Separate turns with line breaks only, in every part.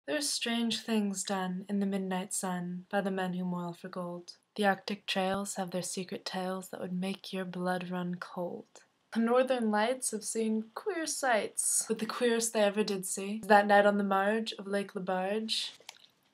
There are strange things done in the midnight sun by the men who moil for gold. The Arctic trails have their secret tales that would make your blood run cold. The northern lights have seen queer sights, but the queerest they ever did see was that night on the marge of Lake Lebarge.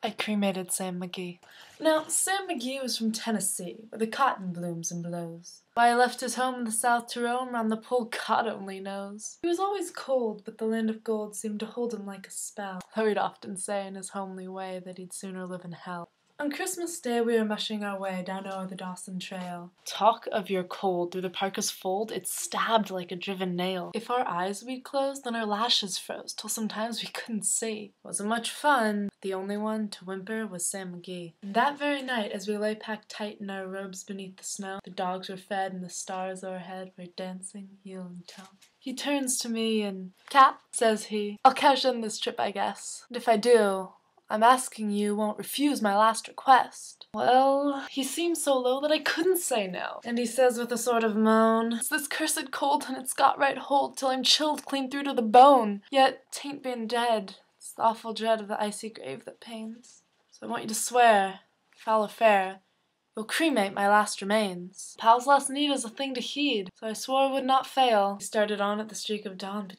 I cremated Sam McGee. Now, Sam McGee was from Tennessee, where the cotton blooms and blows. Why he left his home in the south to roam round the pole, God only knows. He was always cold, but the land of gold seemed to hold him like a spell, though he'd often say in his homely way that he'd sooner live in hell. On Christmas Day we were mushing our way down o'er the Dawson trail. Talk of your cold, through the parka's fold it stabbed like a driven nail. If our eyes we'd closed, then our lashes froze, till sometimes we couldn't see. Wasn't much fun. The only one to whimper was Sam McGee. And that very night, as we lay packed tight in our robes beneath the snow, the dogs were fed and the stars o'erhead were dancing heel and toe. He turns to me and, "Cap," says he, "I'll cash in this trip, I guess. And if I do, I'm asking you won't refuse my last request." Well, he seemed so low that I couldn't say no. And he says with a sort of moan, "It's this cursed cold and it's got right hold till I'm chilled clean through to the bone. Yet 'tain't been dead. It's the awful dread of the icy grave that pains. So I want you to swear, foul or fair, you'll cremate my last remains." Pal's last need is a thing to heed, so I swore I would not fail. He started on at the streak of dawn, but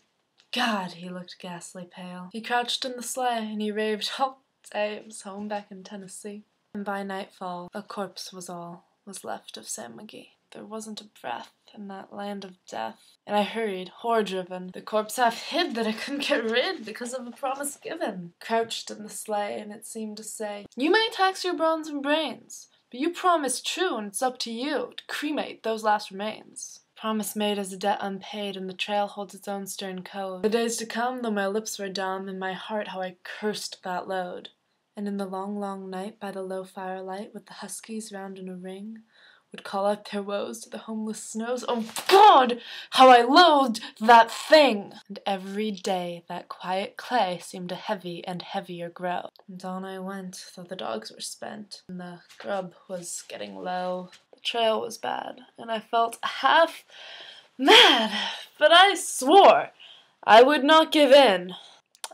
God, he looked ghastly pale. He crouched in the sleigh and he raved all day it was home back in Tennessee. And by nightfall, a corpse was all was left of Sam McGee. There wasn't a breath in that land of death. And I hurried, horror-driven, the corpse half hid that I couldn't get rid because of a promise given. Crouched in the sleigh and it seemed to say, "You may tax your bronze and brains, but you promised true and it's up to you to cremate those last remains." Promise made is a debt unpaid, and the trail holds its own stern code. The days to come, though my lips were dumb, in my heart how I cursed that load. And in the long, long night, by the low firelight, with the huskies round in a ring, would call out their woes to the homeless snows. Oh God, how I loathed that thing! And every day that quiet clay seemed to heavy and heavier grow. And on I went, though the dogs were spent, and the grub was getting low. The trail was bad, and I felt half mad, but I swore I would not give in.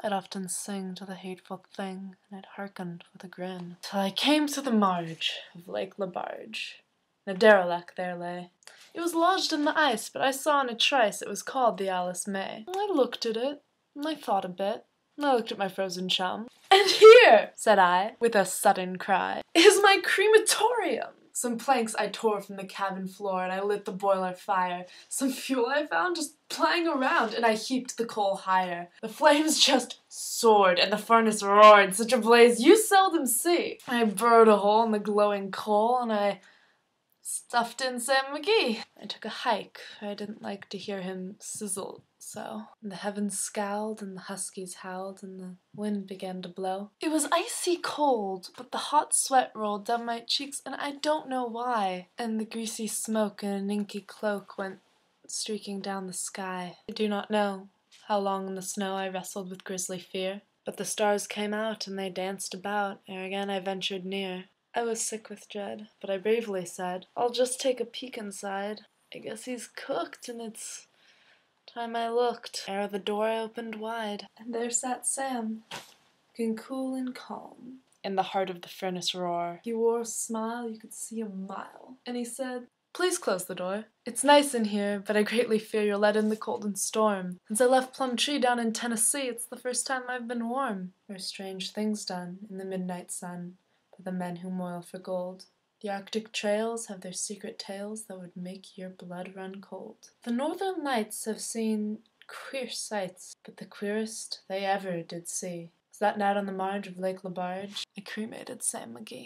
I'd often sing to the hateful thing, and I'd hearkened with a grin, till I came to the marge of Lake Lebarge. A derelict there lay. It was lodged in the ice, but I saw in a trice it was called the Alice May. I looked at it, and I thought a bit, and I looked at my frozen chum. "And here," said I, with a sudden cry, "is my crematorium!" Some planks I tore from the cabin floor, and I lit the boiler fire. Some fuel I found just lying around, and I heaped the coal higher. The flames just soared, and the furnace roared, such a blaze you seldom see. I burrowed a hole in the glowing coal, and I stuffed in Sam McGee. I took a hike, for I didn't like to hear him sizzle so. And the heavens scowled, and the huskies howled, and the wind began to blow. It was icy cold, but the hot sweat rolled down my cheeks, and I don't know why. And the greasy smoke in an inky cloak went streaking down the sky. I do not know how long in the snow I wrestled with grisly fear, but the stars came out, and they danced about, ere again I ventured near. I was sick with dread, but I bravely said, "I'll just take a peek inside. I guess he's cooked, and it's time I looked." Ere the door opened wide, and there sat Sam, looking cool and calm, in the heart of the furnace roar. He wore a smile you could see a mile, and he said, "Please close the door. It's nice in here, but I greatly fear you'll let in the cold and storm. Since I left Plum Tree down in Tennessee, it's the first time I've been warm." There are strange things done in the midnight sun by the men who moil for gold. The Arctic trails have their secret tales that would make your blood run cold. The northern lights have seen queer sights, but the queerest they ever did see was that night on the marge of Lake Lebarge. I cremated Sam McGee.